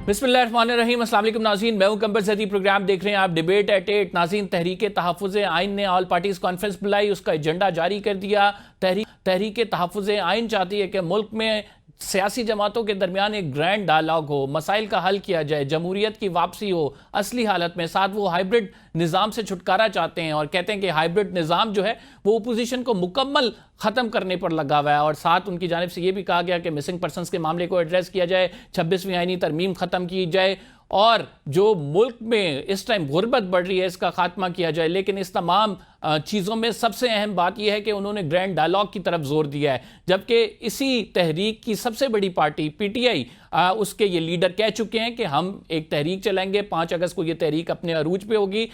बिस्मिल्लाहिर्रहमानिर्रहीम, अस्सलाम वालेकुम नाज़रीन, मैं हूं कंपल्सरी प्रोग्राम देख रहे हैं आप डिबेट एट 8। नाज़रीन, तहरीक तहफ़्फ़ुज़ आइन ने ऑल पार्टीज़ कॉन्फ्रेंस बुलाई, उसका एजेंडा जारी कर दिया। तहरीक तहफ़्फ़ुज़ आइन चाहती है कि मुल्क में सियासी जमातों के दरमियान एक ग्रैंड डायलॉग हो, मसाइल का हल किया जाए, जमहूरियत की वापसी हो असली हालत में। साथ वो हाइब्रिड निज़ाम से छुटकारा चाहते हैं और कहते हैं कि हाइब्रिड निज़ाम जो है वो अपोजिशन को मुकम्मल ख़त्म करने पर लगा हुआ है। और साथ उनकी जानिब से ये भी कहा गया कि मिसिंग पर्सनस के मामले को एड्रेस किया जाए, 26वीं आईनी तरमीम ख़त्म की जाए और जो मुल्क में इस टाइम गुर्बत बढ़ रही है इसका खात्मा किया जाए। लेकिन इस तमाम चीज़ों में सबसे अहम बात यह है कि उन्होंने ग्रैंड डायलॉग की तरफ जोर दिया है, जबकि इसी तहरीक की सबसे बड़ी पार्टी पीटीआई उसके ये लीडर कह चुके हैं कि हम एक तहरीक चलाएंगे, 5 अगस्त को ये तहरीक अपने अरूज पे होगी।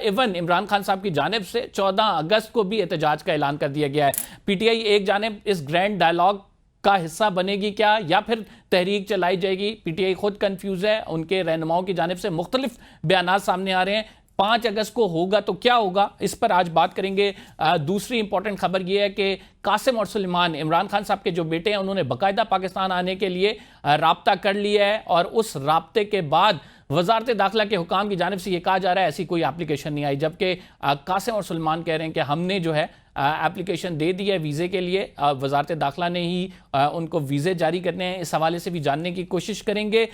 इवन इमरान खान साहब की जानिब से 14 अगस्त को भी एहतजाज का ऐलान कर दिया गया है। पीटीआई एक जानिब इस ग्रैंड डायलॉग का हिस्सा बनेगी क्या, या फिर तहरीक चलाई जाएगी? पीटीआई खुद कंफ्यूज है, उनके रहनुमाओं की जानिब से मुख्तलिफ बयानात सामने आ रहे हैं। 5 अगस्त को होगा तो क्या होगा, इस पर आज बात करेंगे। दूसरी इंपॉर्टेंट खबर यह है कि कासिम और सुलेमान, इमरान खान साहब के जो बेटे हैं, उन्होंने बाकायदा पाकिस्तान आने के लिए राब्ता कर लिया है और उस राब्ते के बाद वजारत दाखिला के हुकाम की जानिब से यह कहा जा रहा है ऐसी कोई एप्लीकेशन नहीं आई, जबकि कासिम और सुलेमान कह रहे हैं कि हमने जो है एप्लीकेशन दे दी है वीज़े के लिए, वजारत दाखिला ने ही उनको वीज़े जारी करने हैं। इस हवाले से भी जानने की कोशिश करेंगे।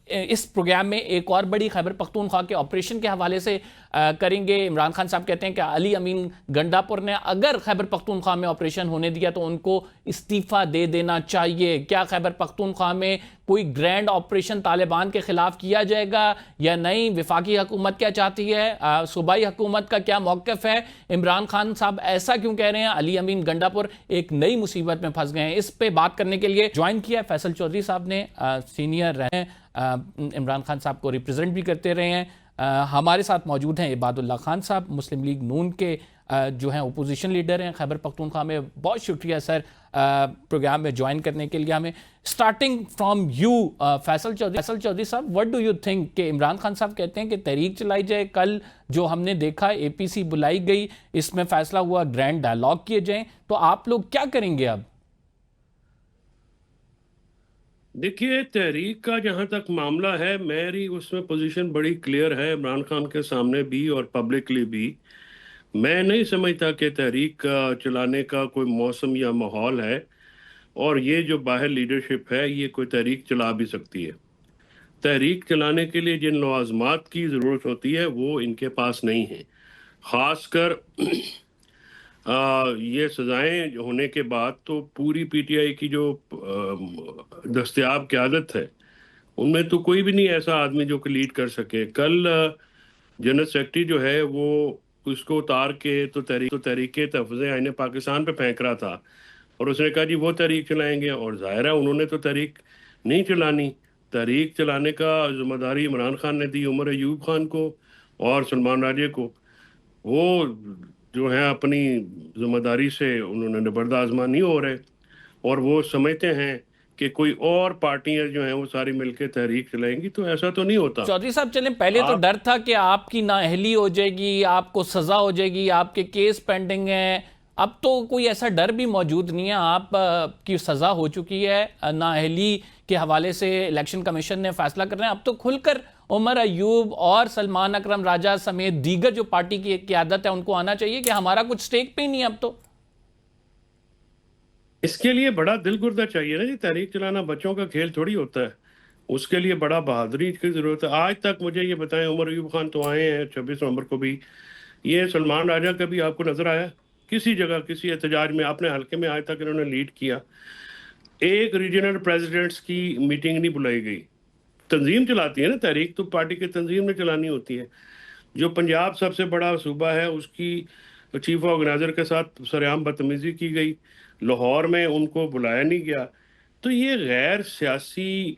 इस प्रोग्राम में एक और बड़ी खैबर पख्तूनख्वा के ऑपरेशन के हवाले से करेंगे। इमरान खान साहब कहते हैं कि अली अमीन गंडापुर ने अगर खैबर पख्तूनख्वा में ऑपरेशन होने दिया तो उनको इस्तीफ़ा दे देना चाहिए। क्या खैबर पख्तूनख्वा में कोई ग्रैंड ऑपरेशन तालिबान के खिलाफ किया जाएगा या नहीं? वफाकी हुकूमत क्या चाहती है, सूबाई हुकूमत का क्या मौक़िफ़ है? इमरान खान साहब ऐसा क्यों कह रहे हैं? अली अमीन गंडापुर एक नई मुसीबत में फंस गए हैं। इस पे बात करने के लिए ज्वाइन किया फैसल चौधरी साहब ने, सीनियर रहे, इमरान खान साहब को रिप्रेजेंट भी करते रहे हैं। हमारे साथ मौजूद हैं इबादुल्ला खान साहब, मुस्लिम लीग नून के जो हैं अपोजिशन लीडर हैं खैबर पख्तूनख्वा में। बहुत शुक्रिया सर प्रोग्राम में ज्वाइन करने के लिए हमें। Starting from you Faisal Chaudhry साहब, व्हाट डू यू थिंक कि इमरान खान साहब कहते हैं कि तहरीक चलाई जाए, कल जो हमने देखा एपीसी बुलाई गई, इसमें फैसला हुआ ग्रैंड डायलॉग किए जाएं, तो आप लोग क्या करेंगे अब? देखिए, तहरीक का जहाँ तक मामला है, मेरी उसमें पोजीशन बड़ी क्लियर है इमरान खान के सामने भी और पब्लिकली भी। मैं नहीं समझता कि तहरीक का चलाने का कोई मौसम या माहौल है, और ये जो बाहर लीडरशिप है ये कोई तहरीक चला भी सकती है। तहरीक चलाने के लिए जिन लवाजमात की ज़रूरत होती है वो इनके पास नहीं है। ख़ासकर ये सज़ाएं होने के बाद तो पूरी पीटीआई की जो दस्तयाब क़यादत है उनमें तो कोई भी नहीं ऐसा आदमी जो कि लीड कर सके। कल जनरल सेक्रेटरी जो है वो उसको उतार के तो तहरीक तहफ़्फ़ुज़ आइन पाकिस्तान पे फेंक रहा था, और उसने कहा जी वो तहरीक चलाएंगे, और ज़ाहिर है उन्होंने तो तहरीक नहीं चलानी। तहरीक चलाने का जिम्मेदारी इमरान खान ने दी उमर अयूब खान को और सलमान राजे को। वो जो है अपनी जिम्मेदारी से उन्होंने नबर्द नहीं हो रहे, और वो समझते हैं कि कोई और पार्टियां जो हैं वो सारी मिलकर तहरीक चलाएंगी, तो ऐसा तो नहीं होता। चौधरी साहब चलें, पहले तो डर था कि आपकी नाअहली हो जाएगी, आपको सजा हो जाएगी, आपके केस पेंडिंग हैं। अब तो कोई ऐसा डर भी मौजूद नहीं है, आप की सजा हो चुकी है, नाअहली के हवाले से इलेक्शन कमीशन ने फैसला कर रहे हैं। अब तो खुलकर उमर अयूब और सलमान अकरम राजा समेत दीगर जो पार्टी की क़यादत है उनको आना चाहिए कि हमारा कुछ स्टेक पे ही नहीं। अब तो इसके लिए बड़ा दिल गुर्दा चाहिए ना जी। तहरीक चलाना बच्चों का खेल थोड़ी होता है, उसके लिए बड़ा बहादुरी की जरूरत है। आज तक मुझे ये बताएं, उमर अयूब खान तो आए हैं 26 नवंबर को भी, ये सलमान राजा कभी आपको नजर आया किसी जगह किसी एहतजाज में? अपने हल्के में आज तक इन्होंने लीड किया। एक रीजनल प्रेसिडेंट्स की मीटिंग नहीं बुलाई गई। तंजीम चलाती है ना तहरीक, तो पार्टी की तंजीम ने चलानी होती है। जो पंजाब सबसे बड़ा सूबा है उसकी चीफ ऑर्गेनाइजर के साथ सरेआम बदतमीजी की गई, लाहौर में उनको बुलाया नहीं गया। तो ये गैर सियासी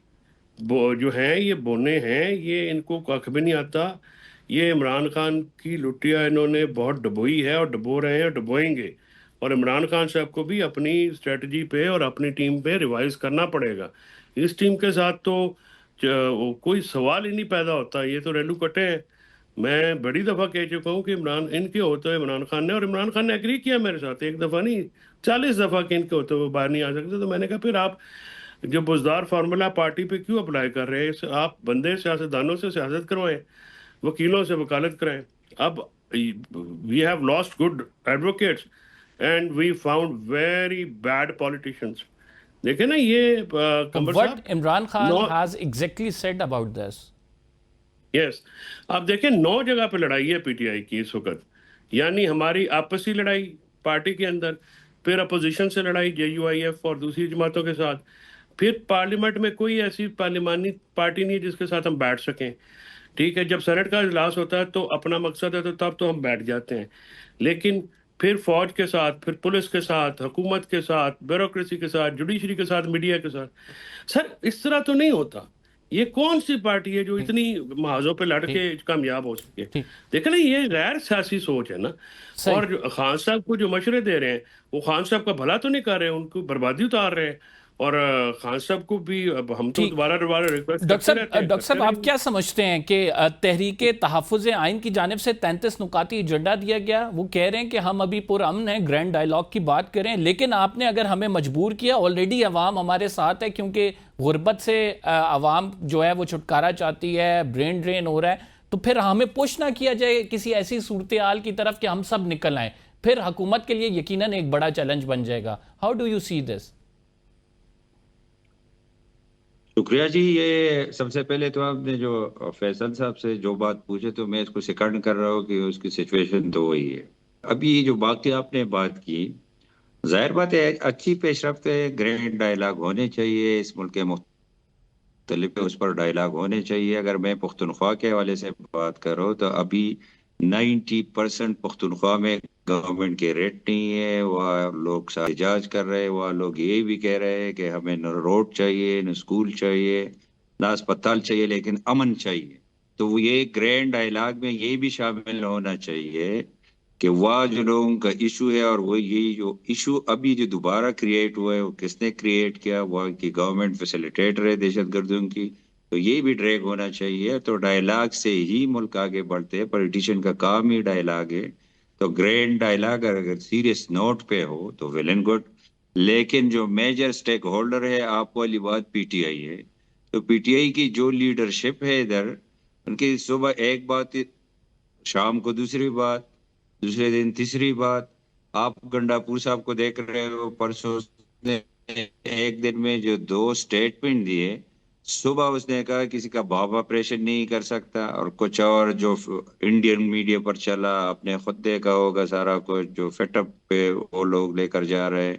जो हैं ये बोने हैं, ये इनको कख भी नहीं आता। ये इमरान खान की लुटिया इन्होंने बहुत डबोई है और डबो रहे हैं और डबोएंगे, और इमरान खान साहब को भी अपनी स्ट्रेटजी पे और अपनी टीम पे रिवाइज करना पड़ेगा। इस टीम के साथ तो कोई सवाल ही नहीं पैदा होता, ये तो रेलू कटे हैं। मैं बड़ी दफ़ा कह चुका हूँ कि इमरान इनके होते हुए इमरान खान ने, और इमरान खान ने एग्री किया मेरे साथ, एक दफ़ा नहीं 40 दफ़ा कि इनके होते हुए बाहर नहीं आ सकते। तो मैंने कहा फिर आप जो बुजदार फार्मूला पार्टी पे क्यों अप्लाई कर रहे हैं? आप बंदे सियासतदानों से सियासत करवाएं, वकीलों से वकालत कराएं। अब we have lost good advocates and we found very bad politicians. देखे ना ये कंबर What साहब, Imran Khan now, has exactly said about this? Yes, आप देखें 9 जगह पे लड़ाई है पीटीआई की इस वक्त, यानी हमारी आपसी लड़ाई पार्टी के अंदर, फिर अपोजिशन से लड़ाई जेयूआईएफ और दूसरी जमातों के साथ, फिर पार्लियामेंट में कोई ऐसी पार्लिमानी पार्टी नहीं है जिसके साथ हम बैठ सकें। ठीक है, जब सेनेट का इजलास होता है तो अपना मकसद है तो तब तो हम बैठ जाते हैं, लेकिन फिर फौज के साथ, फिर पुलिस के साथ, हुकूमत के साथ, ब्यूरोक्रेसी के साथ, जुडिशरी के साथ, मीडिया के साथ, सर इस तरह तो नहीं होता। ये कौन सी पार्टी है जो ठीक इतनी महाजों पे लड़ के ठीक कामयाब हो सके? ठीक देखे ना, ये गैर सियासी सोच है ना। सही। और खान साहब को जो मशवरे दे रहे हैं वो खान साहब का भला तो नहीं कर रहे हैं, उनको बर्बादी उतार रहे हैं। और खान साहब को भी अब हम तो ठीक। दोबारा दोबारा रिक्वेस्ट डॉक्टर करते साहब, रहते हैं, डॉक्टर साहब, करते आप रहेंगे। क्या समझते हैं कि तहरीके तहफ़्फ़ुज़ आइन की जानिब से 33 नुकाती एजेंडा दिया गया? वो कह रहे हैं कि हम अभी पुरअमन हैं, ग्रैंड डायलॉग की बात करें, लेकिन आपने अगर हमें मजबूर किया, ऑलरेडी अवाम हमारे साथ है, क्योंकि गुर्बत से अवाम जो है वो छुटकारा चाहती है, ब्रेन ड्रेन हो रहा है, तो फिर हमें पुश ना किया जाए किसी ऐसी सूरत हाल की तरफ कि हम सब निकल आए, फिर हुकूमत के लिए यकीनन एक बड़ा चैलेंज बन जाएगा। How do you see this? शुक्रिया जी। ये सबसे पहले तो आपने जो फैसल साहब से जो बात पूछे तो मैं इसको सेकंड कर रहा हूँ कि उसकी सिचुएशन तो वही है। अभी जो बाकी आपने बात की, जाहिर बात है अच्छी पेशरफ्त है, ग्रैंड डायलॉग होने चाहिए इस मुल्क के मुख्तलिफ, उस पर डायलॉग होने चाहिए। अगर मैं पुख्तनख्वा के हवाले से बात करूँ तो अभी 90% पुख्तनख्वा में गवर्नमेंट के रेट नहीं है। वह लोग एहतजाज कर रहे हैं, वह लोग ये भी कह रहे हैं कि हमें न रोड चाहिए, न स्कूल चाहिए, न अस्पताल चाहिए, लेकिन अमन चाहिए। तो वो ये ग्रैंड डायलॉग में ये भी शामिल होना चाहिए कि वह जो लोगों का इशू है, और वो ये जो इशू अभी जो दोबारा क्रिएट हुआ है वो किसने क्रिएट किया, वह की गवर्नमेंट फैसिलिटेटर है दहशतगर्दों की, तो ये भी ड्रैग होना चाहिए। तो डायलॉग से ही मुल्क आगे बढ़ते हैं, पॉलिटिशियन का काम ही डायलॉग है। तो ग्रैंड डायलॉग अगर सीरियस नोट पे हो तो वेल एंड गुड, लेकिन जो मेजर स्टेक होल्डर है, आप वाली बात पीटीआई है, तो पीटीआई की जो लीडरशिप है इधर, उनकी सुबह एक बात, शाम को दूसरी बात, दूसरे दिन तीसरी बात। आप गंडापुर साहब को देख रहे हो, परसों उसने एक दिन में जो 2 स्टेटमेंट दिए, सुबह उसने कहा किसी का बाप ऑपरेशन नहीं कर सकता, और कुछ और जो इंडियन मीडिया पर चला, आपने खुद देखा होगा सारा कुछ जो फेटअप पे वो लोग लेकर जा रहे हैं।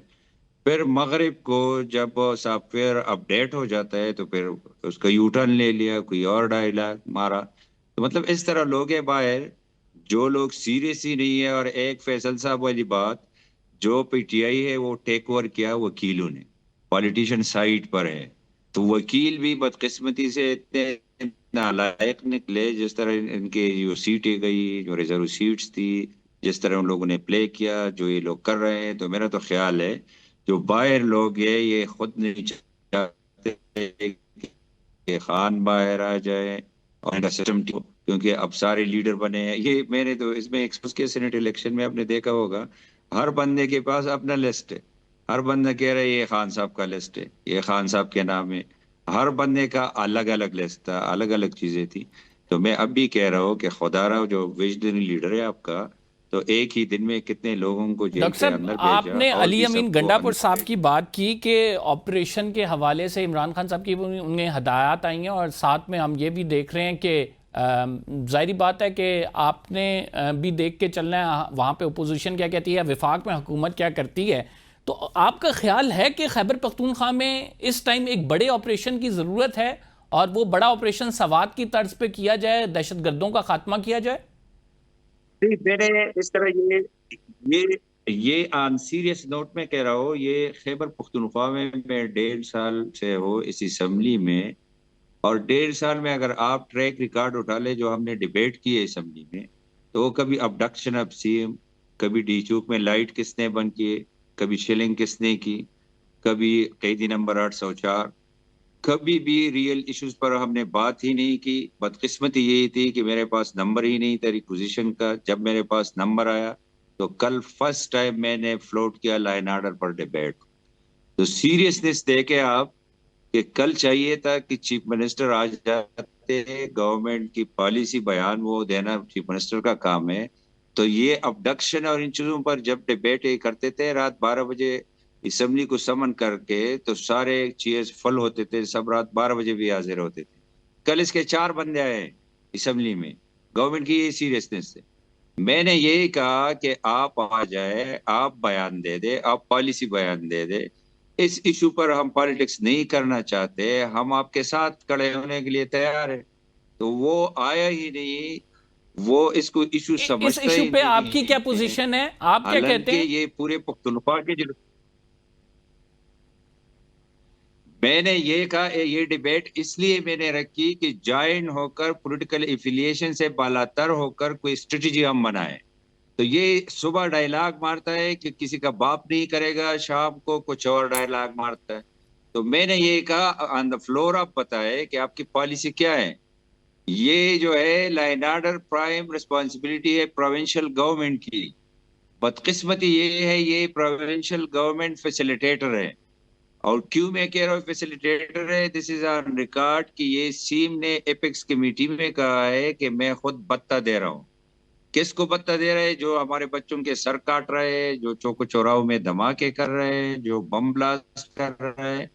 फिर मगरिब को जब सॉफ्टवेयर अपडेट हो जाता है तो फिर उसका यूटर्न ले लिया, कोई और डायलॉग मारा। तो मतलब इस तरह लोग हैं बाहर, जो लोग सीरियस ही नहीं है। और एक फैसल साहब वाली बात, जो पीटीआई है वो टेक ओवर किया वकीलों ने, पॉलिटिशियन साइड पर है, तो वकील भी बदकिस्मती से इतने नालायक निकले। जिस तरह इनके जो सीटें गई, जो रिजर्व सीट्स थी, जिस तरह उन लोगों ने प्ले किया, जो ये लोग कर रहे हैं, तो मेरा तो ख्याल है जो बाहर लोग है ये खुद नहीं चाहते कि खान बाहर आ जाए और इनका सिस्टम ठीक हो, क्योंकि अब सारे लीडर बने हैं। ये मैंने तो इसमें एक्सपोज किया, सेनेट इलेक्शन में आपने देखा होगा, हर बंदे के पास अपना लिस्ट है, हर बंदा कह रहा है ये खान साहब का लिस्ट है, ये खान साहब के नाम है। हर बंदे का अलग अलग लिस्ट था, अलग अलग चीजें थी। तो मैं अब भी कह रहा हूँ कि खुदारा जो विजनरी लीडर है आपका, तो एक ही दिन में कितने लोगों को जेल डॉक्टर के साहब, अंदर भेजा, आपने और अली भी अमीन सबको गंडापुर अंदर साहब भेजा। की बात की कि ऑपरेशन के हवाले से इमरान खान साहब की उन्हें हदायत आई हैं, और साथ में हम ये भी देख रहे हैं कि जाहिर बात है कि आपने भी देख के चलना है वहाँ पे अपोजिशन क्या कहती है, विफाक में हुकूमत क्या करती है। तो आपका ख्याल है कि खैबर पख्तूनख्वा में इस टाइम एक बड़े ऑपरेशन की ज़रूरत है, और वो बड़ा ऑपरेशन सवात की तर्ज पे किया जाए, दहशतगर्दों का खात्मा किया जाए? नहीं, मैंने इस तरह ये ऑन सीरियस नोट में कह रहा हूँ। ये खैबर पख्तूनख्वा में मैं 1.5 साल से हो इस असेंबली में, और 1.5 साल में अगर आप ट्रैक रिकॉर्ड उठा ले जो हमने डिबेट की है असेंबली में, तो कभी अबडक्शन ऑफ सीएम, कभी डी चौक में लाइट किसने बंद किए, कभी शिलिंग किसने की, कभी कैदी नंबर 804, कभी भी रियल इश्यूज पर हमने बात ही नहीं की। बदकिस्मती यही थी कि मेरे पास नंबर ही नहीं था रिक्विजिशन का। जब मेरे पास नंबर आया तो कल फर्स्ट टाइम मैंने फ्लोट किया लाइन ऑर्डर पर डिबेट। तो सीरियसनेस देके आप कि कल चाहिए था कि चीफ मिनिस्टर आ जाते, गवर्नमेंट की पॉलिसी बयान वो देना चीफ मिनिस्टर का काम है। तो ये अबडक्शन और इन चीजों पर जब डिबेट करते थे रात 12 बजे असेंबली को समन करके, तो सारे चेयर्स फुल होते थे, सब रात 12 बजे भी हाजिर होते थे। कल इसके 4 बंदे आए असेंबली में, गवर्नमेंट की ये सीरियसनेस से। मैंने यही कहा कि आप आ जाए, आप बयान दे दे, आप पॉलिसी बयान दे दे। इस इशू पर हम पॉलिटिक्स नहीं करना चाहते, हम आपके साथ खड़े होने के लिए तैयार है। तो वो आया ही नहीं, वो इसको इशू इस समझता इशू ही पे नहीं आपकी क्या है। पोजीशन है, आप क्या कहते हालांकि हैं? ये पूरे पुख्तनख्वा के जो मैंने ये कहा, ये डिबेट इसलिए मैंने रखी कि जॉइन होकर पॉलिटिकल एफिलिएशन से बालातर होकर कोई स्ट्रेटजी हम बनाए। तो ये सुबह डायलॉग मारता है कि किसी का बाप नहीं करेगा, शाम को कुछ और डायलॉग मारता है। तो मैंने ये कहा ऑन द फ्लोर आप बताए कि आपकी पॉलिसी क्या है। ये जो है law and order prime responsibility है प्रोविंशियल गवर्नमेंट की। बदकिस्मती ये है, ये प्रोविंशियल गवर्नमेंट फैसिलिटेटर है। और क्यों मैं कह रहा हूँ फैसिलिटेटर है, दिस इज ऑन रिकॉर्ड कि ये सीम ने एपेक्स कमेटी में कहा है कि मैं खुद भत्ता दे रहा हूँ। किसको भत्ता दे रहे हैं? जो हमारे बच्चों के सर काट रहे हैं, जो चौको चौराहों में धमाके कर रहे हैं, जो बम ब्लास्ट कर रहे हैं।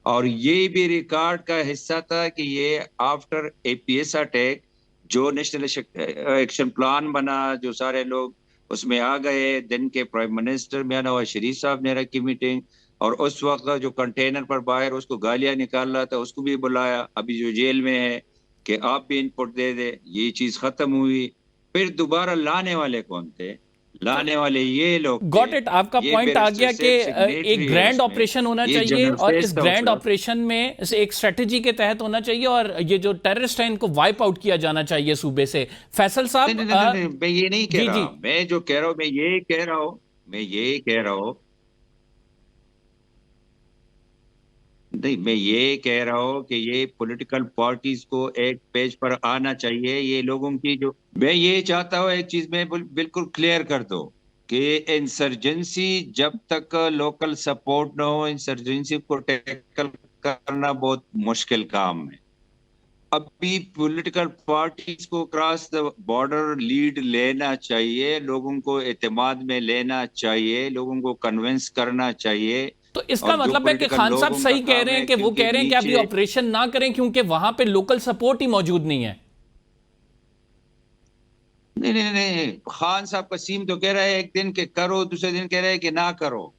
और ये भी रिकॉर्ड का हिस्सा था कि ये आफ्टर एपीएस अटैक जो नेशनल एक्शन प्लान बना, जो सारे लोग उसमें आ गए, दिन के प्राइम मिनिस्टर मियां नवाज शरीफ साहब ने रखी मीटिंग, और उस वक्त जो कंटेनर पर बाहर उसको गालियां निकाल रहा था उसको भी बुलाया, अभी जो जेल में है, कि आप भी इनपुट दे दे। ये चीज खत्म हुई। फिर दोबारा लाने वाले कौन थे? लाने वाले ये लोग थे। गॉट इट, आपका ये पॉइंट आ गया कि एक सिग्नेटरी है ग्रैंड उसमें, ऑपरेशन होना ये चाहिए जनरल और इस था ग्रैंड उसका। ऑपरेशन में एक स्ट्रेटजी के तहत होना चाहिए और ये जो टेररिस्ट है इनको वाइप आउट किया जाना चाहिए सूबे से। फैसल साहब, नहीं नहीं नहीं नहीं, मैं ये नहीं कह जी रहा। जी, मैं जो कह रहा हूँ, मैं ये कह रहा हूँ नहीं, मैं ये कह रहा हूँ कि ये पॉलिटिकल पार्टीज को एक पेज पर आना चाहिए। ये लोगों की जो मैं ये चाहता हूँ, एक चीज में बिल्कुल क्लियर कर दो कि इंसर्जेंसी जब तक लोकल सपोर्ट न हो, इंसर्जेंसी को टैकल करना बहुत मुश्किल काम है। अभी पॉलिटिकल पार्टीज को क्रॉस द बॉर्डर लीड लेना चाहिए, लोगों को एतमाद में लेना चाहिए, लोगों को कन्विंस करना चाहिए। तो इसका और जो मतलब है कि पॉलिटिकल खान साहब लोगों का सही कह काम रहे हैं है, कि वो क्योंकि कह रहे हैं कि आप ये नीचे ऑपरेशन ना करें क्योंकि वहां पे लोकल सपोर्ट ही मौजूद नहीं है। नहीं नहीं नहीं, खान साहब का सीम तो कह रहा है एक दिन के करो, दूसरे दिन कह रहा है कि ना करो।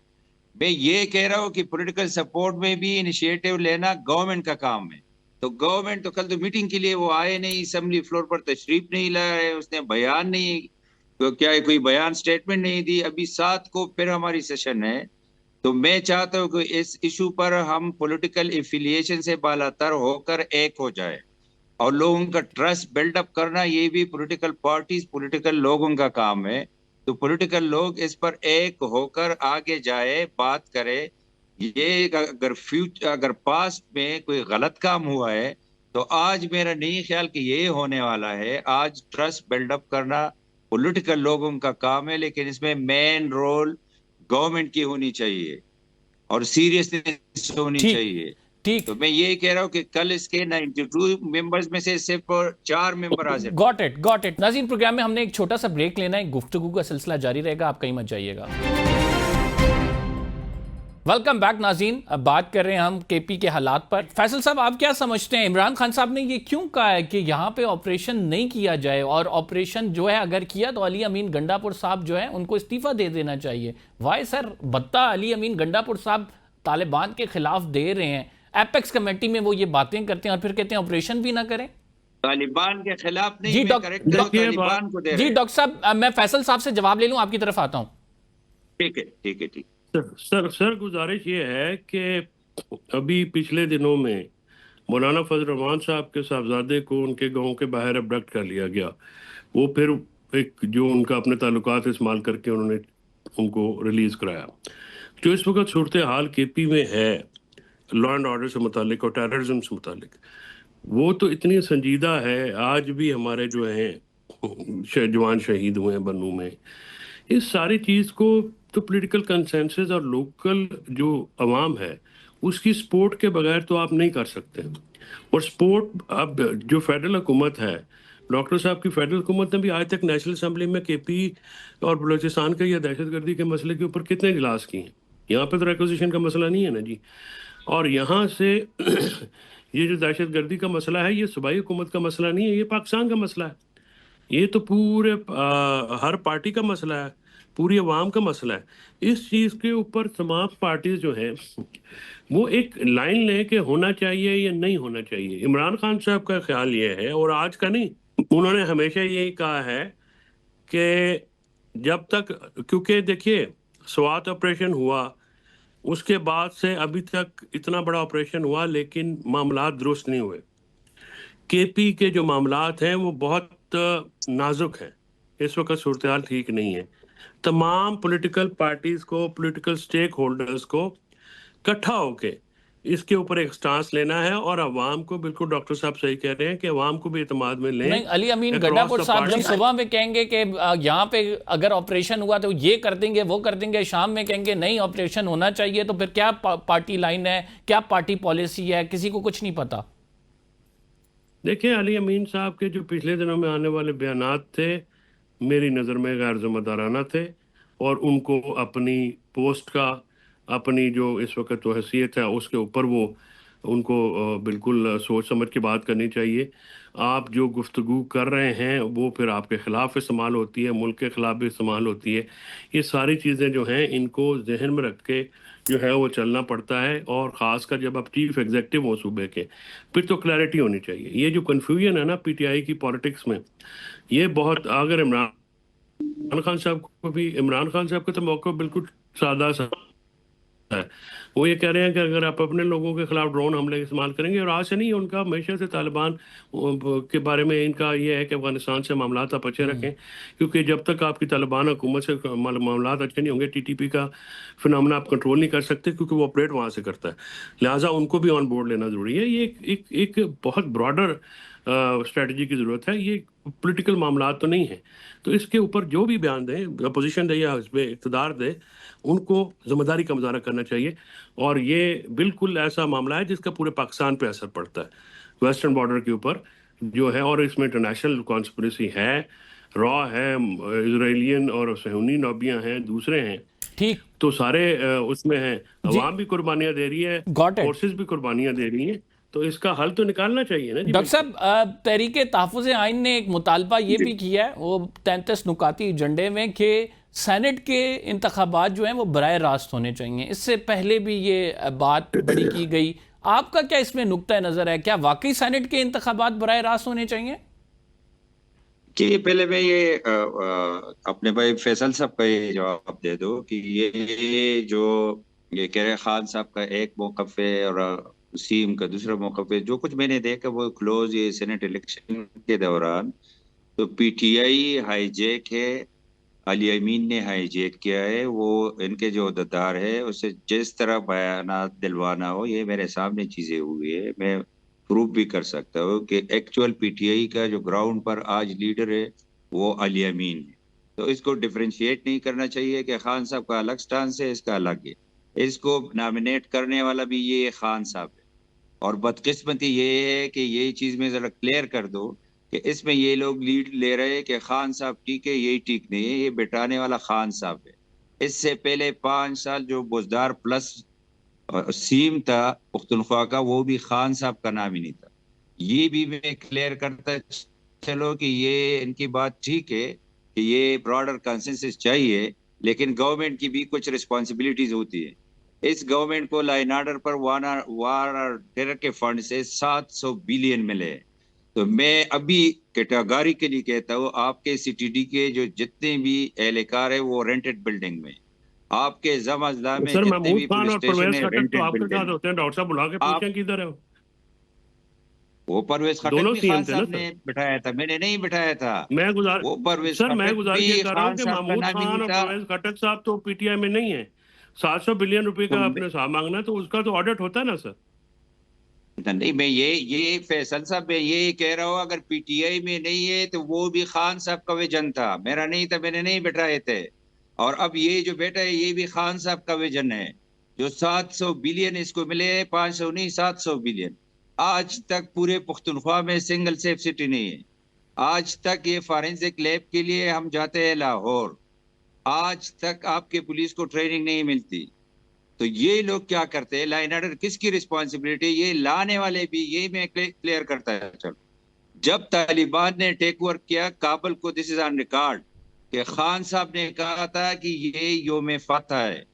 मैं ये कह रहा हूँ कि पॉलिटिकल सपोर्ट में भी इनिशिएटिव लेना गवर्नमेंट का काम है। तो गवर्नमेंट तो कल तो मीटिंग के लिए वो आए नहीं, असेंबली फ्लोर पर तशरीफ नहीं लाए, उसने बयान नहीं, तो क्या है, कोई बयान स्टेटमेंट नहीं दी। अभी 7 को फिर हमारी सेशन है। तो मैं चाहता हूँ कि इस इशू पर हम पॉलिटिकल एफिलिएशन से बालातर होकर एक हो जाए, और लोगों का ट्रस्ट बिल्डअप करना ये भी पॉलिटिकल पार्टीज, पॉलिटिकल लोगों का काम है। तो पॉलिटिकल लोग इस पर एक होकर आगे जाए, बात करे। ये अगर पास्ट में कोई गलत काम हुआ है, तो आज मेरा नहीं ख्याल कि ये होने वाला है। आज ट्रस्ट बिल्डअप करना पॉलिटिकल लोगों का काम है, लेकिन इसमें मेन रोल गवर्नमेंट की होनी चाहिए और सीरियसनेस होनी ठीक चाहिए। ठीक, तो मैं ये कह रहा हूँ कि कल इसके 92 मेंबर्स में से सिर्फ 4 मेंबर हाजिर थे। गॉट इट नाज़रीन, प्रोग्राम में हमने एक छोटा सा ब्रेक लेना है, गुफ्तगू का सिलसिला जारी रहेगा, आप कहीं मत जाइएगा। वेलकम बैक नाज़रीन, अब बात कर रहे हैं हम केपी के हालात पर। फैसल साहब, आप क्या समझते हैं, इमरान खान साहब ने ये क्यों कहा है कि यहाँ पे ऑपरेशन नहीं किया जाए, और ऑपरेशन जो है अगर किया तो अली अमीन गंडापुर साहब जो है उनको इस्तीफा दे देना चाहिए? वाई सर, बत्ता अली अमीन गंडापुर साहब तालिबान के खिलाफ दे रहे हैं, एपेक्स कमेटी में वो ये बातें करते हैं और फिर कहते हैं ऑपरेशन भी ना करें। तालिबान के खिलाफ नहीं, जी मैं करेक्ट हूं, तालिबान को दे रहे जी हैं। डॉक्टर साहब, मैं फैसल साहब से जवाब ले लूं, आपकी तरफ आता हूं। ठीक है ठीक है ठीक। सर गुजारिश ये है कि अभी पिछले दिनों में मौलाना फजल रहमान साहब के साहबजादे को उनके गांव के बाहर अबडक्ट कर लिया गया। वो फिर एक जो उनका अपने ताल्लुकात इस्तेमाल करके उन्होंने उनको रिलीज कराया। जो इस वक्त सूरत हाल केपी में है लॉ एंड ऑर्डर से मुतालिक और टेररिज्म से मुतालिक, वो तो इतनी संजीदा है। आज भी हमारे जो हैं जवान शहीद हुए हैं बन्नू में। इस सारी चीज़ को तो पॉलिटिकल कंसेंसस और लोकल जो अवाम है उसकी सपोर्ट के बगैर तो आप नहीं कर सकते। और सपोर्ट अब जो फेडरल हुकूमत है, डॉक्टर साहब की फेडरल हुकूमत ने भी आज तक नेशनल असम्बली में केपी और बलूचिस्तान के या दहशतगर्दी के मसले के ऊपर कितने इजलास किए हैं। यहाँ पे तो रिक्विजिशन का मसला नहीं है ना जी। और यहाँ से ये जो दहशतगर्दी का मसला है, ये सूबाई हुकूमत का मसला नहीं है, ये पाकिस्तान का मसला है। ये तो पूरे हर पार्टी का मसला है, पूरी अवाम का मसला है। इस चीज़ के ऊपर तमाम पार्टीज जो हैं वो एक लाइन लें कि होना चाहिए या नहीं होना चाहिए। इमरान खान साहब का ख्याल ये है, और आज का नहीं, उन्होंने हमेशा यही कहा है कि जब तक, क्योंकि देखिए स्वात ऑपरेशन हुआ, उसके बाद से अभी तक इतना बड़ा ऑपरेशन हुआ लेकिन मामलात दुरुस्त नहीं हुए। केपी के जो मामलात हैं वो बहुत नाजुक हैं, इस वक्त सूरत हाल ठीक नहीं है। तमाम पॉलिटिकल पार्टीज को, पॉलिटिकल स्टेक होल्डर्स को इकट्ठा होके इसके ऊपर एक स्टांस लेना है, और अवाम को, बिल्कुल डॉक्टर साहब सही कह रहे हैं कि अवाम को भी इत्मीनान में लें। नहीं, अली अमीन across गड्ढापुर the साहब जब party। सुबह में कहेंगे कि यहाँ पे अगर ऑपरेशन हुआ तो ये कर देंगे, वो कर देंगे, शाम में कहेंगे नहीं ऑपरेशन होना चाहिए, तो फिर क्या पार्टी लाइन है, क्या पार्टी पॉलिसी है, किसी को कुछ नहीं पता। देखिए अली अमीन साहब के जो पिछले दिनों में आने वाले बयानात थे, मेरी नज़र में गैर जिम्मेदाराना थे, और उनको अपनी पोस्ट का, अपनी जो इस वक्त तो हैसियत है उसके ऊपर वो उनको बिल्कुल सोच समझ के बात करनी चाहिए। आप जो गुफ्तगू कर रहे हैं वो फिर आपके ख़िलाफ़ इस्तेमाल होती है, मुल्क के ख़िलाफ़ भी इस्तेमाल होती है। ये सारी चीज़ें जो हैं इनको जहन में रख के जो है वो चलना पड़ता है, और ख़ासकर जब आप चीफ एग्जेक्टिव हो सूबे के, फिर तो क्लैरिटी होनी चाहिए। ये जो कन्फ्यूजन है ना पीटीआई की पॉलिटिक्स में, ये बहुत, अगर इमरान खान साहब को भी, इमरान खान साहब का तो मौका बिल्कुल सादा सा है। वो ये कह रहे हैं कि अगर आप अपने लोगों के खिलाफ ड्रोन हमले इस्तेमाल करेंगे, और आज से नहीं, उनका हमेशा से तालिबान के बारे में इनका ये है कि अफगानिस्तान से मामलात आप अच्छे रखें, क्योंकि जब तक आपकी तालिबान हुकूमत से मामलात अच्छे नहीं होंगे, टीटीपी का फिनोमेना आप कंट्रोल नहीं कर सकते, क्योंकि वो ऑपरेट वहाँ से करता है। लिहाजा उनको भी ऑन बोर्ड लेना ज़रूरी है। ये एक बहुत ब्रॉडर स्ट्रेटजी की ज़रूरत है, ये पॉलिटिकल मामलात तो नहीं है। तो इसके ऊपर जो भी बयान दें, अपोजिशन दे या हिज़्ब इक़्तिदार दे, उनको ज़िम्मेदारी का मुज़ाहरा करना चाहिए। और ये बिल्कुल ऐसा मामला है जिसका पूरे पाकिस्तान पे असर पड़ता है, वेस्टर्न बॉर्डर के ऊपर जो है, और इसमें इंटरनेशनल कॉन्स्पिरेसी है, रॉ है, इजराइलियन और सहूनी लॉबियाँ हैं, दूसरे हैं, ठीक, तो सारे उसमें हैं। अवाम भी कुर्बानियाँ दे रही है, Got it। फोर्सेस भी कुर्बानियाँ दे रही हैं, तो इसका हल तो निकालना चाहिए ना जी। डॉक्टर साहब, तहरीके तहफ़्फ़ुज़ आइन ने एक मुतालबा ये भी किया है, वो 33 नुकाती एजेंडे में, कि सेनेट के इंतखाबात जो हैं वो बराह रास्त होने चाहिए। इससे पहले भी ये बात बड़ी की गई। आपका क्या इसमें नुक्ता नज़र है? क्या वाकई सेनेट के इंतखाबात बराह रास्त होने चाहिए? कि पहले मैं ये अपने भाई फैसल साहब का ये जवाब दे दो कि ये जो ये कह रहे खान साहब का एक मौक़िफ़ है और सीम का दूसरा मौक़िफ़ है, जो कुछ मैंने देखा वो क्लोज ये सेनेट इलेक्शन के दौरान, तो पीटीआई हाईजैक है, अली अमीन ने हाईजैक किया है। वो इनके जो अहदेदार है उससे जिस तरह बयानात दिलवाना हो, ये मेरे सामने चीजें हुई है, मैं प्रूव भी कर सकता हूँ कि एक्चुअल पीटीआई का जो ग्राउंड पर आज लीडर है वो अली अमीन है। तो इसको डिफरेंशिएट नहीं करना चाहिए कि खान साहब का अलग स्टांस है, इसका अलग है। इसको नॉमिनेट करने वाला भी ये खान साहब है, और बदकिस्मती ये है कि ये चीज में जरा क्लियर कर दो कि इसमें ये लोग लीड ले रहे हैं कि खान साहब ठीक है, यही ठीक नहीं है, ये बिठाने वाला खान साहब है। इससे पहले 5 साल जो बुजदार प्लस सीम था पुख्तनख्वा का, वो भी खान साहब का नाम ही नहीं था। ये भी मैं क्लियर करता चलो कि ये इनकी बात ठीक है कि ये ब्रॉडर कंसेंसस चाहिए, लेकिन गवर्नमेंट की भी कुछ रिस्पॉन्सिबिलिटीज होती है। इस गवर्नमेंट को लाइन ऑर्डर पर वार और टेरर के फंड से 700 बिलियन मिले। तो मैं अभी कैटेगोरिकली कहता हूँ, आपके सीटीडी के जो जितने भी एहलकार है वो रेंटेड बिल्डिंग में, आपके जमाजदा में सर जितने महमूद भी खान पुलिस और स्टेशन परवेज है खट्टर तो रेंटेड आपके साथ बिल्डिंग। होते हैं, डॉक्टर साहब बुला के आप पूछें किधर है वो परवेज खट्टर दोनों भी सीएम खान थे ना साहब सर। ने बिठाया था, मैंने नहीं बिठाया था। मैं गुजार वो परवेज सर मैं खट्टर गुजारिश भी ये कर रहा हूँ खान कि साहब का महमूद नाम ही खान नहीं और था। परवेज खट्टर साहब तो पीटीआई में नहीं है। 700 बिलियन रुपए तो का अपने साहब मांगना, तो उसका तो ऑडिट होता है ना सर। नहीं, मैं ये फैसल साहब मैं ये कह रहा हूँ, अगर पीटीआई में नहीं है तो वो भी खान साहब का विजन था, मेरा नहीं था, मैंने नहीं बिठाए थे। और अब ये जो बेटा है ये भी खान साहब का विजन है। जो 700 बिलियन इसको मिले, 500 नहीं 700 बिलियन। आज तक पूरे पुख्तनख्वा में सिंगल सेफ सिटी नहीं है। आज तक ये फॉरेंसिक लैब के लिए हम जाते हैं लाहौर, आज तक आपके पुलिस को ट्रेनिंग नहीं मिलती। तो ये लोग क्या करते हैं, लाइन ऑर्डर किसकी रिस्पॉन्सिबिलिटी, ये लाने वाले भी, ये मैं क्लियर करता है। चलो, जब तालिबान ने टेक ओवर किया काबुल को, दिस इज ऑन रिकॉर्ड, कि खान साहब ने कहा था कि ये योम फतह है।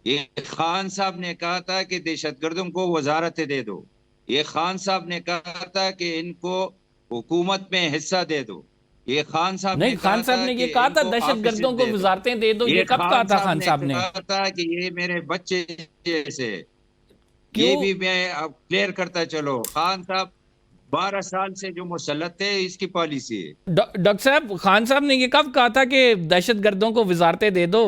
ये खान साहब ने कहा था कि दहशतगर्दों को वजारतें दे दो। ये खान साहब ने कहा था कि इनको हुकूमत में हिस्सा दे दो। ये खान साहब नहीं, खान साहब ने ये कहा था दहशतगर्दों को वजारतें दे दो, ये कब कहा था खान साहब ने? कहा था कि ये मेरे बच्चे जैसे। क्यों? ये भी मैं अब क्लियर करता चलो, खान साहब 12 साल से जो मुसल्लत है, इसकी पॉलिसी है। डॉक्टर साहब, खान साहब ने ये कब कहा था कि दहशतगर्दों को वजारतें दे दो?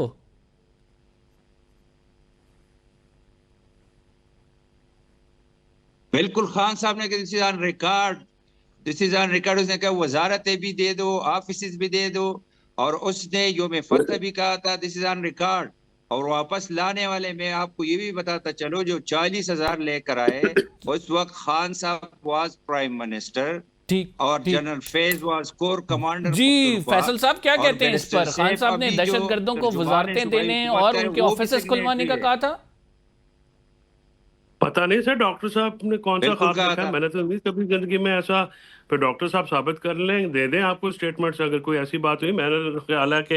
बिल्कुल, खान साहब ने this is on record, this is on record. उसने कहा वजारतें भी दे दो, ऑफिस भी दे दो, और उसने योम फतह भी कहा था, दिस इज ऑन रिकॉर्ड। और वापस लाने वाले में आपको ये भी बताता चलो, जो 40,000 लेकर आए उस वक्त खान साहब वाज प्राइम मिनिस्टर, ठीक, और general Faiz was core commander. जी फैसल साहब क्या कहते हैं इस पर? खान साहब ने दहशतगर्दों को वजारतें देने और उनके ऑफिस खुलवाने का कहा था। पता नहीं सर, डॉक्टर साहब ने कौन सा बिल्कुल ख्वाब कहा देखा है, था। मैंने तो नहीं कभी जिंदगी में ऐसा। फिर डॉक्टर साहब साबित कर लें, दे दें आपको स्टेटमेंट्स अगर कोई ऐसी बात हुई। मैंने ख्याल है कि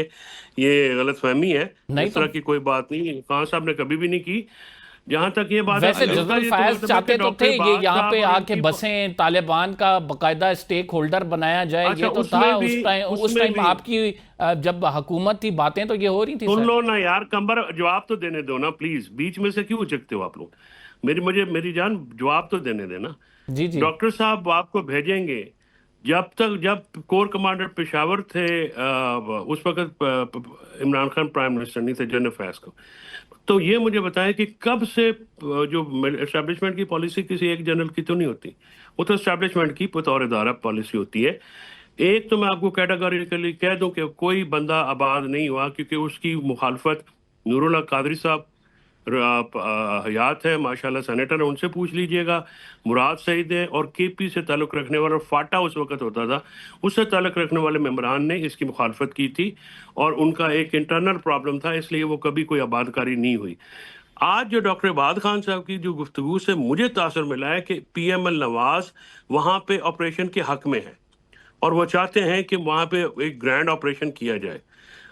ये गलतफहमी है, नहीं इस तरह तो की कोई बात नहीं खान साहब ने कभी भी नहीं की। जहां तक ये बात वैसे है, जनरल ये तो फैज मतलब है चाहते कि तो डॉक्टर थे ये बाज यहाँ साहब पे और आके इनकी बसें, तालिबान का बकायदा स्टेक होल्डर बनाया जाए, अच्छा, ये तो था उसमें भी उस उसमें टाइम भी आपकी जब हुकूमत थी, बातें तो ये हो रही थी सुन सर। लो ना यार कंबर, जवाब तो देने दो ना प्लीज, बीच में से क्यों उचकते हो आप लोग? मेरी जान, जवाब तो देने देना। जी जी डॉक्टर साहब आपको भेजेंगे। जब कोर कमांडर पेशावर थे, उस वक्त इमरान खान प्राइम मिनिस्टर नहीं थे, जनरल फैज को। तो ये मुझे बताएं कि कब से जो एस्टैब्लिशमेंट की पॉलिसी किसी एक जनरल की तो नहीं होती, वो तो एस्टैब्लिशमेंट की बतौर इदारा पॉलिसी होती है। एक तो मैं आपको कैटेगोरिकली कह दूं कि कोई बंदा आबाद नहीं हुआ, क्योंकि उसकी मुखालफत नूरुल्लाह कादरी साहब हयात है माशाल्लाह, सेनेटर है, उनसे पूछ लीजिएगा। मुराद सईद है, और केपी से ताल्लुक़ रखने वाला, फाटा उस वक्त होता था, उससे ताल्लुक़ रखने वाले मेम्बरान ने इसकी मुखालफत की थी, और उनका एक इंटरनल प्रॉब्लम था, इसलिए वो कभी कोई आबादकारी नहीं हुई। आज जो डॉक्टर इबाद खान साहब की जो गुफ्तगू से मुझे तासर मिला है कि PML नवाज वहाँ पे ऑपरेशन के हक में है, और वो चाहते हैं कि वहाँ पे एक ग्रैंड ऑपरेशन किया जाए।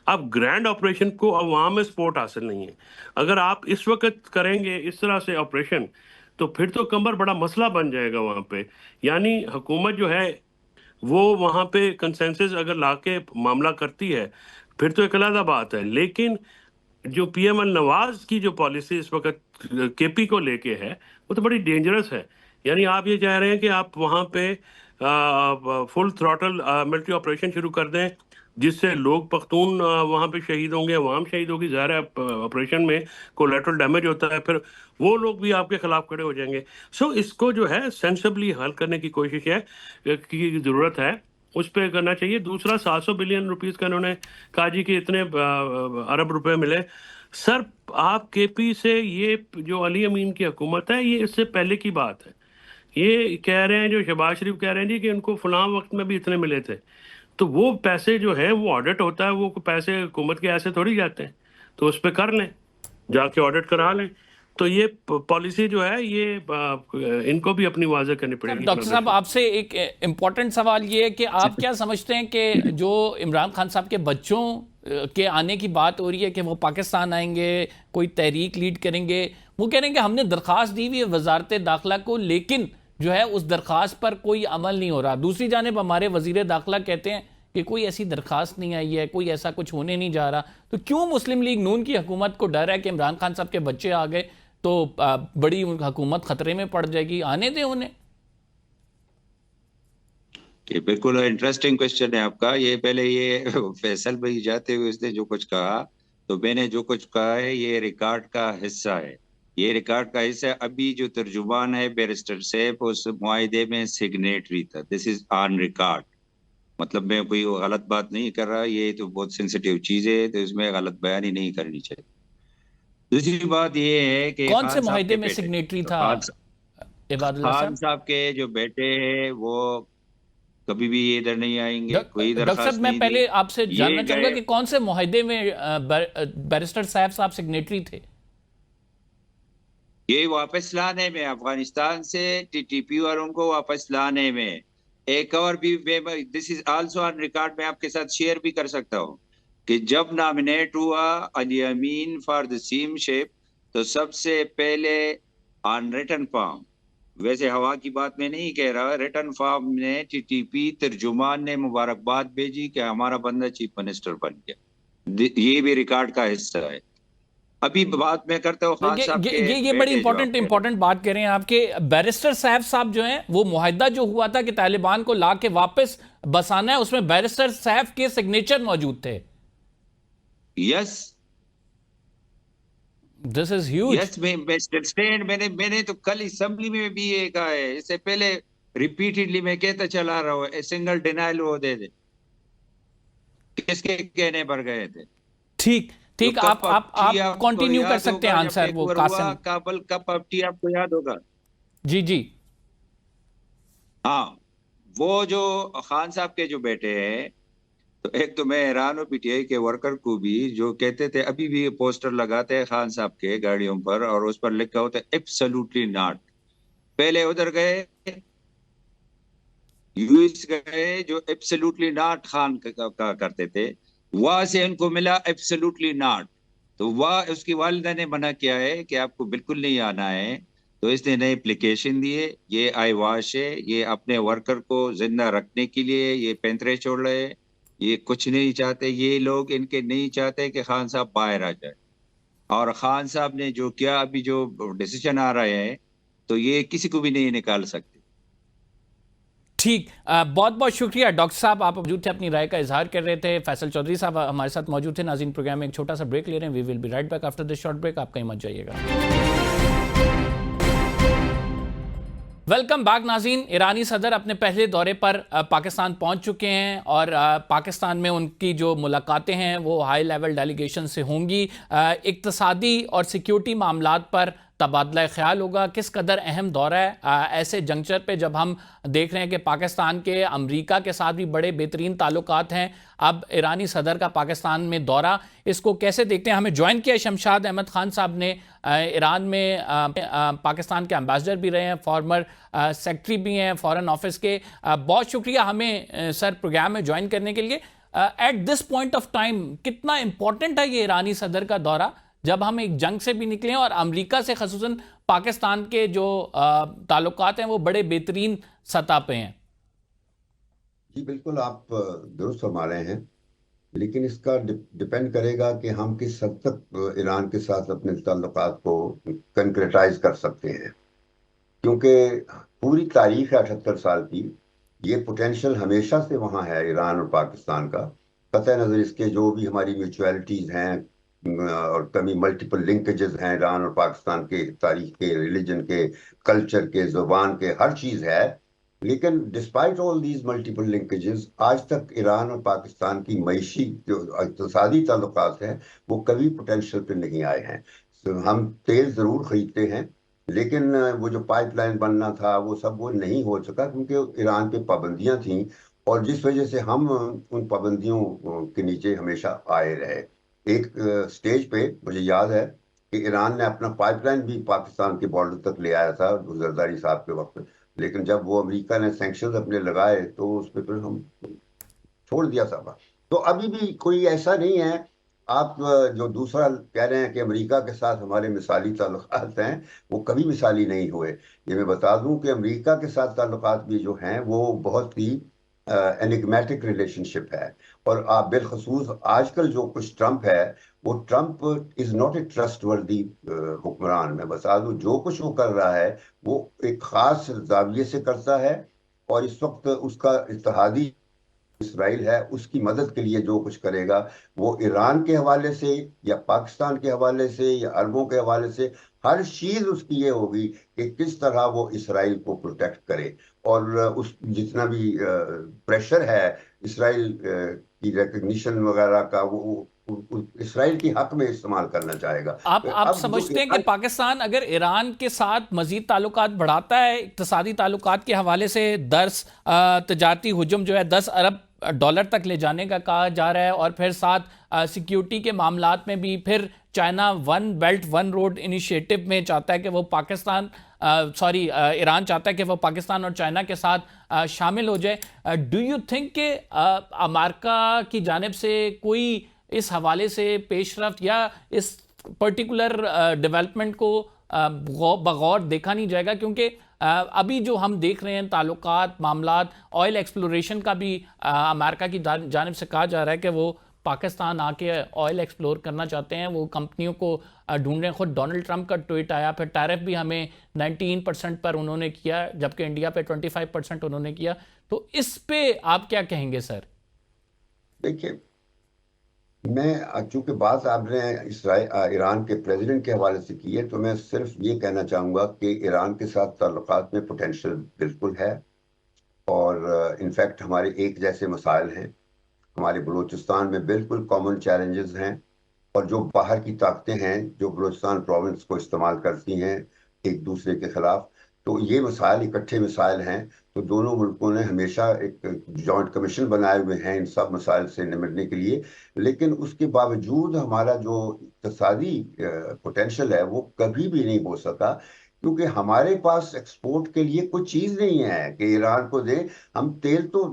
अब ग्रैंड ऑपरेशन को अब वहाँ में सपोर्ट हासिल नहीं है। अगर आप इस वक्त करेंगे इस तरह से ऑपरेशन, तो फिर तो कमर बड़ा मसला बन जाएगा वहाँ पे। यानी हुकूमत जो है वो वहाँ पे कंसेंसस अगर लाके मामला करती है, फिर तो एक अलग बात है। लेकिन जो PML नवाज की जो पॉलिसी इस वक्त KP को लेके है, वो तो बड़ी डेंजरस है। यानी आप ये चाह रहे हैं कि आप वहाँ पे फुल थ्रॉटल मिलिट्री ऑपरेशन शुरू कर दें, जिससे लोग पख्तून वहाँ पे शहीद होंगे, अवाम शहीद होगी। ज़ाहिर है ऑपरेशन में कोलैटरल डैमेज होता है, फिर वो लोग भी आपके खिलाफ खड़े हो जाएंगे। सो इसको जो है सेंसिबली हल करने की कोशिश है, की ज़रूरत है, उस पर करना चाहिए। दूसरा, 700 बिलियन रुपीस का इन्होंने कहा जी कि इतने अरब रुपए मिले। सर, आप KP से, ये जो अली अमीन की हुकूमत है, ये इससे पहले की बात है। ये कह रहे हैं, जो शहबाज शरीफ कह रहे हैं जी कि उनको फलां वक्त में भी इतने मिले थे। तो वो पैसे जो है वो ऑडिट होता है, वो पैसे हुकूमत के ऐसे थोड़ी जाते हैं, तो उस पर कर लें, जाके ऑडिट करा लें। तो ये पॉलिसी जो है ये इनको भी अपनी वाज़ेह करनी पड़ेगी। डॉक्टर साहब, आपसे एक इम्पोर्टेंट सवाल ये है कि आप क्या समझते हैं कि जो इमरान खान साहब के बच्चों के आने की बात हो रही है कि वो पाकिस्तान आएंगे, कोई तहरीक लीड करेंगे, वो कह रहे हैं कि हमने दरख्वास्त दी हुई है वजारत दाखिला को, लेकिन जो है उस दरख्वास्त पर कोई अमल नहीं हो रहा। दूसरी जानिब हमारे वजीर दाखिला कहते हैं कि कोई ऐसी दरख्वास्त नहीं आई है, कोई ऐसा कुछ होने नहीं जा रहा। तो क्यों मुस्लिम लीग नून की हुकूमत को डर है कि इमरान खान साहब के बच्चे आ गए तो बड़ी हुकूमत खतरे में पड़ जाएगी? आने दें उन्हें। ये बिल्कुल इंटरेस्टिंग क्वेश्चन है आपका। ये पहले ये फैसल भाई जाते हुए उसने जो कुछ कहा, तो मैंने जो कुछ कहा है ये रिकॉर्ड का हिस्सा है। ये रिकॉर्ड का हिस्सा है। अभी जो तर्जुमान है बैरिस्टर साहब, उस मुआहिदे में सिग्नेटरी था। This is on record. मतलब मैं कोई गलत बात नहीं कर रहा, ये तो बहुत सेंसिटिव चीज है, तो इसमें गलत बयानी नहीं करनी चाहिए। दूसरी बात ये है कि कौन से खान साहब मुआहदे के में बेटे, सिग्नेटरी तो था इबादुल्लाह खान साहब? साहब के जो बेटे हैं वो कभी भी इधर नहीं आएंगे, कोई डॉक्टर साहब, दरखास्त मैं नहीं दी। पहले आपसे ये जानना चाहूंगा गए, कि कौन से मुआहदे में बैरिस्टर साहब सिग्नेटरी थे? ये वापस लाने में, अफगानिस्तान से टीटीपी और उनको वापस लाने में। एक और भी, this is also on record, मैं आपके साथ शेयर भी कर सकता हूँ कि जब नॉमिनेट हुआ अली अमीन फॉर द सीमशिप, तो सबसे पहले ऑन रिटन फॉर्म, वैसे हवा की बात मैं नहीं कह रहा, रिटन फॉर्म ने टीटीपी तर्जुमान ने मुबारकबाद भेजी कि हमारा बंदा चीफ मिनिस्टर बन गया। ये भी रिकॉर्ड का हिस्सा है। अभी बात मैं करता हूँ खान साहब के ये बड़ी बेटे जो आप कह रहे हैं। इंपॉर्टेंट बात करें आपके। बैरिस्टर साहब जो हैं, वो मुआहदा जो हुआ था कि तालिबान को ला के वापस बसाना है, उसमें बैरिस्टर साहब के सिग्नेचर मौजूद थे। Yes, this is huge. Yes, मैं स्टैंड, मैंने तो कल असेंबली में भी ये कहा है, इससे पहले रिपीटेडली मैं कहता चला रहा हूँ, सिंगल डिनाइल वो दे दे, किसके कहने पर गए थे। ठीक जो ठीक, कप ऑफ टी आप आपको कंटिन्यू कर याद सकते हैं होगा, जब आंसर, एक वो ओवर हुआ कासिम। काबल, कप ऑफ टी आपको याद होगा। जी जी। हाँ, वो जो खान साहब के जो बेटे हैं, तो एक तो मैं हैरान हूँ पीटीआई के वर्कर को भी, जो कहते थे, अभी भी पोस्टर लगाते हैं खान साहब के गाड़ियों पर और उस पर लिखा होता है एब्सोल्युटली नॉट। पहले उधर गए, यूएस गए, जो एब्सोल्युटली नॉट खान का करते थे, वहां से इनको मिला एब्सोल्युटली नॉट। तो वह उसकी वालिदा ने मना किया है कि आपको बिल्कुल नहीं आना है, तो इसने नए एप्लीकेशन दिए। ये आई वॉश है, ये अपने वर्कर को जिंदा रखने के लिए ये पैंतरे छोड़ रहे हैं। ये कुछ नहीं चाहते, ये लोग इनके नहीं चाहते कि खान साहब बाहर आ जाए। और खान साहब ने जो किया, अभी जो डिसीजन आ रहे हैं, तो ये किसी को भी नहीं निकाल सकते। ठीक, बहुत बहुत शुक्रिया डॉक्टर साहब, आप मौजूद थे, अपनी राय का इजहार कर रहे थे। फैसल चौधरी साहब हमारे साथ मौजूद थे। नाज़रीन, प्रोग्राम में एक छोटा सा ब्रेक ले रहे हैं। We will be right back after this short break. आप कहीं मत जाइएगा। वेलकम बैक नाज़रीन। ईरानी सदर अपने पहले दौरे पर पाकिस्तान पहुंच चुके हैं और पाकिस्तान में उनकी जो मुलाकातें हैं वो हाई लेवल डेलीगेशन से होंगी। इक्तसादी और सिक्योरिटी मामलात पर तबादला ख्याल होगा। किस कदर अहम दौरा है ऐसे जंक्चर पे, जब हम देख रहे हैं कि पाकिस्तान के अमरीका के साथ भी बड़े बेहतरीन ताल्लुकात हैं। अब ईरानी सदर का पाकिस्तान में दौरा, इसको कैसे देखते हैं? हमें ज्वाइन किया शमशाद अहमद खान साहब ने, ईरान में पाकिस्तान के एम्बेसडर भी रहे हैं, फॉर्मर सेक्रेटरी भी हैं फॉरेन ऑफिस के। बहुत शुक्रिया हमें सर प्रोग्राम में ज्वाइन करने के लिए। At this point of time कितना इंपॉर्टेंट है ये ईरानी सदर का दौरा, जब हम एक जंग से भी निकले और अमेरिका से खसूसन पाकिस्तान के जो ताल्लुकात हैं वो बड़े बेहतरीन सतह पे हैं? जी बिल्कुल, आप दुरुस्त फरमा रहे हैं, लेकिन इसका डिपेंड करेगा कि हम किस हद तक ईरान के साथ अपने ताल्लुकात को कंक्रेटाइज कर सकते हैं। क्योंकि पूरी तारीख है 78 साल की, ये पोटेंशियल हमेशा से वहाँ है ईरान और पाकिस्तान का। कतई नज़र इसके जो भी हमारी म्यूचुअलिटीज़ हैं और कमी मल्टीपल लिंकेजेस हैं ईरान और पाकिस्तान के, तारीख के, रिलीजन के, कल्चर के, ज़ुबान के, हर चीज़ है। लेकिन despite all these multiple linkages, आज तक ईरान और पाकिस्तान की मईशी जो इक़्तिसादी ताल्लुकात हैं वो कभी पोटेंशियल पे नहीं आए हैं। हम तेल ज़रूर खरीदते हैं, लेकिन वो जो पाइपलाइन बनना था वो सब वो नहीं हो सका, क्योंकि ईरान पे पाबंदियां थीं, और जिस वजह से हम उन पाबंदियों के नीचे हमेशा आए रहे। एक स्टेज पे मुझे याद है कि ईरान ने अपना पाइपलाइन भी पाकिस्तान के बॉर्डर तक ले आया था जरदारी साहब के वक्त, लेकिन जब वो अमेरिका ने सैंक्शंस अपने लगाए तो उस पर फिर हम छोड़ दिया था। तो अभी भी कोई ऐसा नहीं है। आप जो दूसरा कह रहे हैं कि अमेरिका के साथ हमारे मिसाली ताल्लुकात हैं, वो कभी मिसाली नहीं हुए। ये मैं बता दूं कि अमेरिका के साथ ताल्लुकात भी जो हैं वो बहुत ही एनिग्मेटिक रिलेशनशिप है। और आप बिलखसूस आजकल जो कुछ ट्रंप है, वो Trump is not a trustworthy हुक्मरान। मैं बता दूं, जो कुछ वो कर रहा है वो एक खास जाविये से करता है, और इस वक्त उसका इत्तेहादी इसराइल है, उसकी मदद के लिए जो कुछ करेगा वो ईरान के हवाले से या पाकिस्तान के हवाले से या अरबों के हवाले से, हर चीज उसकी ये होगी कि किस तरह वो इसराइल को प्रोटेक्ट करे। और उस जितना भी प्रेशर है इसराइल की रिकग्निशन वगैरह का, वो इसराइल की हक में इस्तेमाल करना चाहेगा। आप अब जो समझते हैं कि पाकिस्तान अगर ईरान के साथ मजीद ताल्लुकात बढ़ाता है, इक्तसादी ताल्लुकात के हवाले से तजारती हुजूम जो है 10 अरब डॉलर तक ले जाने का कहा जा रहा है, और फिर साथ सिक्योरिटी के मामलात में भी फिर China one belt one road initiative में चाहता है कि वो ईरान चाहता है कि वो पाकिस्तान और चाइना के साथ शामिल हो जाए। डू यू थिंक कि अमेरिका की जानिब से कोई इस हवाले से पेशरफ्त या इस पर्टिकुलर डेवलपमेंट को बगौर देखा नहीं जाएगा? क्योंकि अभी जो हम देख रहे हैं ताल्लुकात मामलात, ऑयल एक्सप्लोरेशन का भी अमेरिका की जानिब से कहा जा रहा है कि वो पाकिस्तान आके ऑयल एक्सप्लोर करना चाहते हैं, वो कंपनियों को ढूंढ रहे हैं। खुद डोनाल्ड ट्रंप का ट्वीट आया, फिर टैरिफ भी हमें 19% पर उन्होंने किया, जबकि इंडिया पे 25% उन्होंने किया। तो इस पे आप क्या कहेंगे सर? देखिए, मैं चूंकि बात आपने ईरान के प्रेसिडेंट के हवाले से की है, तो मैं सिर्फ ये कहना चाहूँगा कि ईरान के साथ ताल्लुकात में पोटेंशियल बिल्कुल है, और इनफैक्ट हमारे एक जैसे मसाइल हैं। हमारे बलूचिस्तान में बिल्कुल कॉमन चैलेंजेस हैं, और जो बाहर की ताकतें हैं जो बलूचिस्तान प्रोविंस को इस्तेमाल करती हैं एक दूसरे के खिलाफ, तो ये मसाइल इकट्ठे मसाइल हैं। तो दोनों मुल्कों ने हमेशा एक जॉइंट कमीशन बनाए हुए हैं इन सब मसाइल से निपटने के लिए। लेकिन उसके बावजूद हमारा जो इक़्तिसादी पोटेंशियल है वो कभी भी नहीं हो सका, क्योंकि हमारे पास एक्सपोर्ट के लिए कोई चीज़ नहीं है कि ईरान को दे। हम तेल तो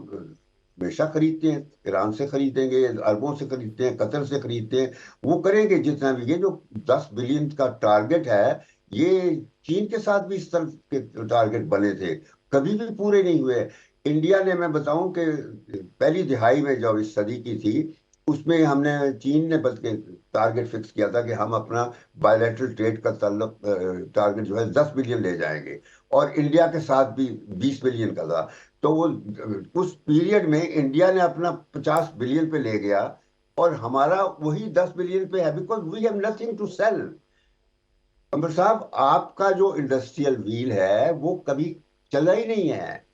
हमेशा खरीदते हैं, ईरान से खरीदेंगे, अरबों से खरीदते हैं, कतर से खरीदते हैं, वो करेंगे जितना भी। ये जो 10 बिलियन का टारगेट है, ये चीन के साथ भी इस तरह के टारगेट बने थे, कभी भी पूरे नहीं हुए। इंडिया ने, मैं बताऊं कि पहली दिहाई में जब इस सदी की थी, उसमें चीन ने बल्कि टारगेट फिक्स किया था कि हम अपना बायलैटरल ट्रेड का टारगेट जो है 10 बिलियन ले जाएंगे, और इंडिया के साथ भी 20 बिलियन का था। तो वो उस पीरियड में इंडिया ने अपना 50 बिलियन पे ले गया, और हमारा वही 10 बिलियन पे है, because we have nothing to sell. Ambar साहब, आपका जो इंडस्ट्रियल व्हील है वो कभी चला ही नहीं है।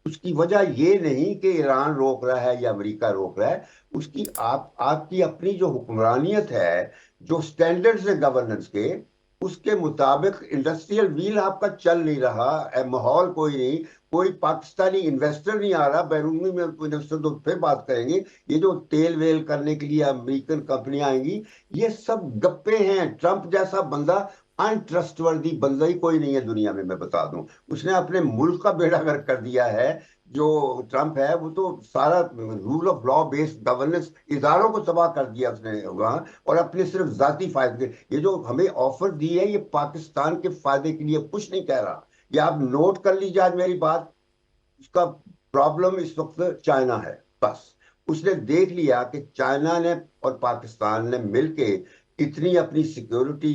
उसकी वजह ये नहीं कि ईरान रोक रहा है या अमेरिका रोक रहा है, उसकी आपकी अपनी जो हुक्मरानियत है, जो स्टैंडर्ड्स है गवर्नेंस के, उसके मुताबिक इंडस्ट्रियल व्हील आपका चल नहीं रहा। माहौल कोई नहीं, कोई पाकिस्तानी इन्वेस्टर नहीं आ रहा। बैरूनी में इन्वेस्टर तो फिर बात करेंगे, ये जो तेल वेल करने के लिए अमेरिकन कंपनियां आएंगी, ये सब गप्पे हैं। ट्रंप जैसा बंदा, अनट्रस्टवर्दी बंदा ही कोई नहीं है दुनिया में, मैं बता दूं। उसने अपने मुल्क का बेड़ा गर्क कर दिया है। जो ट्रंप है वो तो सारा rule of law based governance इदारों को तबाह कर दिया उसने वहां, और अपने सिर्फ जाती फायदे के। ये जो हमें ऑफर दी है, ये पाकिस्तान के फायदे के लिए कुछ नहीं कह रहा। ये आप नोट कर लीजिए आज मेरी बात। उसका प्रॉब्लम इस वक्त चाइना है, बस। उसने देख लिया कि चाइना ने और पाकिस्तान ने मिलके इतनी अपनी सिक्योरिटी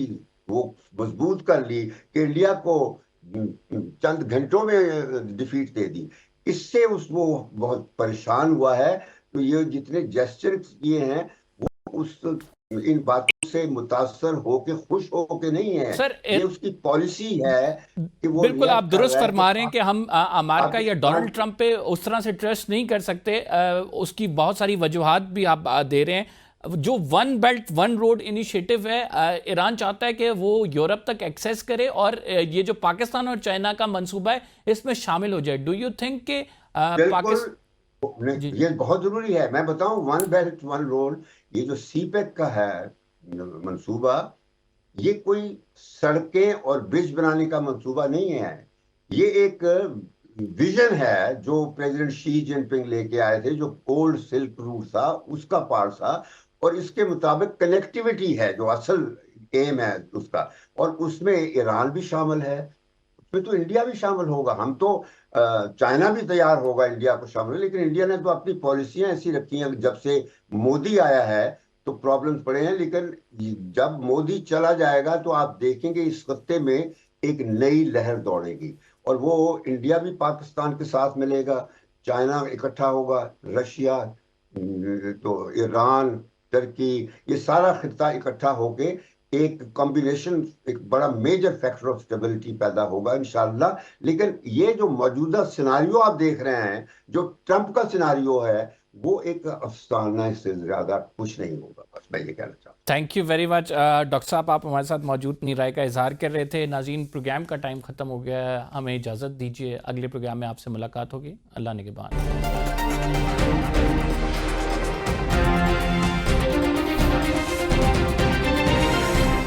वो मजबूत कर ली कि इंडिया को चंद घंटों में डिफीट दे दी। इससे वो बहुत परेशान हुआ है। तो ये जितने जेस्चर किए हैं वो इन बातों से मुतासर होके, खुश होके नहीं है सर, ये उसकी पॉलिसी है कि वो बिल्कुल आप दुरुस्त फरमा रहे हैं कि हम अमेरिका या डोनाल्ड आप- ट्रंप पे उस तरह से ट्रस्ट नहीं कर सकते। उसकी बहुत सारी वजूहात भी आप दे रहे हैं। जो one belt one road initiative है, ईरान चाहता है कि वो यूरोप तक एक्सेस करे, और ये जो पाकिस्तान और चाइना का मंसूबा है इसमें शामिल हो जाए। डू यू थिंक कि बिल्कुल ये बहुत जरूरी है। मैं बताऊं, वन बेल्ट वन रोड, ये जो सीपेक का है मंसूबा, ये कोई सड़कें और ब्रिज बनाने का मंसूबा नहीं है। ये एक विजन है जो प्रेसिडेंट शी जिनपिंग लेके आए थे, जो ओल्ड सिल्क रूट था उसका पार्ट था, और इसके मुताबिक कनेक्टिविटी है जो असल एम है उसका, और उसमें ईरान भी शामिल है, उसमें तो इंडिया भी शामिल होगा। हम तो चाइना भी तैयार होगा इंडिया को शामिल, लेकिन इंडिया ने तो अपनी पॉलिसियां ऐसी रखी हैं। जब से मोदी आया है तो प्रॉब्लम्स पड़े हैं, लेकिन जब मोदी चला जाएगा तो आप देखेंगे इस खत्ते में एक नई लहर दौड़ेगी, और वो इंडिया भी पाकिस्तान के साथ मिलेगा, चाइना इकट्ठा होगा, रशिया, तो ईरान, टर्की, ये सारा खिता इकट्ठा होके एक कॉम्बिनेशन, एक बड़ा मेजर फैक्टर ऑफ स्टेबिलिटी पैदा होगा इंशाल्लाह। लेकिन ये जो मौजूदा सिनारियो आप देख रहे हैं, जो ट्रंप का सिनारियो है, वो एक अफसाना से ज्यादा कुछ नहीं होगा। मैं ये कहना चाहूँ। Thank you very much doctor साहब, आप हमारे साथ मौजूद अपनी राय का इजहार कर रहे थे। नाज़रीन, प्रोग्राम का टाइम ख़त्म हो गया है, हमें इजाज़त दीजिए। अगले प्रोग्राम में आपसे मुलाकात होगी। अल्लाह ने के बाद।